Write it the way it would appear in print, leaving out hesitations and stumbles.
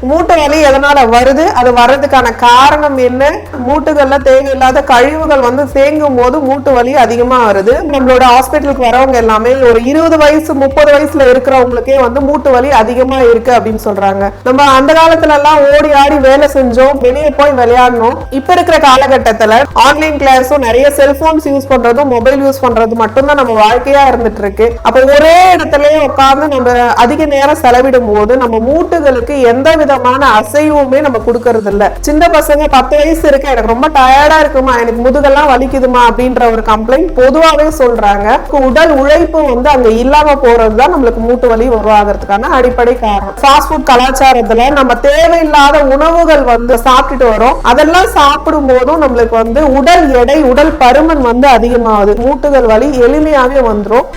மூட்டு வலி எதனால வருது, அது வர்றதுக்கான காரணம் என்ன, மூட்டுகள்ல தேவையில்லாத கழிவுகள் தேங்கும் போது மூட்டு வலி அதிகமா வருது. நம்மளோட ஹாஸ்பிட்டலுக்கு வரவங்க எல்லாமே ஒரு 20 வயசு 30 வயசுல இருக்கிறவங்களுக்கே மூட்டு வலி அதிகமா இருக்கு அப்படின்னு சொல்றாங்க. நம்ம அந்த காலத்துல எல்லாம் ஓடி ஆடி வேலை செஞ்சோம், வெளியே போய் விளையாடணும். இப்ப இருக்கிற காலகட்டத்துல ஆன்லைன் கிளாஸும் நிறைய செல்போன்ஸ் யூஸ் பண்றதும் மொபைல் யூஸ் பண்றது மட்டும்தான் நம்ம வாழ்க்கையா இருந்துட்டு இருக்கு. அப்ப ஒரே இடத்துல உட்கார்ந்து நம்ம அதிக நேரம் செலவிடும் போது நம்ம மூட்டுகளுக்கு எந்த விதமான அசைவுமே நம்ம கொடுக்கறது இல்ல. சின்ன பசங்க 10 வயசு இருக்கு, எனக்கு ரொம்ப டயர்டா இருக்குமா, எனக்கு முதுகெல்லாம் வலிக்குதுமா அப்படின்ற ஒரு கம்ப்ளைண்ட் பொதுவாவே சொல்றாங்க. உடல் உழைப்பு அங்க இல்லாம போறதுதான் நம்மளுக்கு மூட்டு வலி உருவாகிறதுக்கான அடிப்படை காரணம். ஃபாஸ்ட் ஃபுட் கலாச்சாரத்துல நம்ம தேவையில்லாத உணவுகள் சாப்பிட்டுட்டு வரோம். அதெல்லாம் சாப்பிடும் போதும் நம்மளுக்கு உடல் எடை உடல் பருமன் அதிகமாகுது. மூட்டுகள் வலி எளிமையாவே வந்துரும்.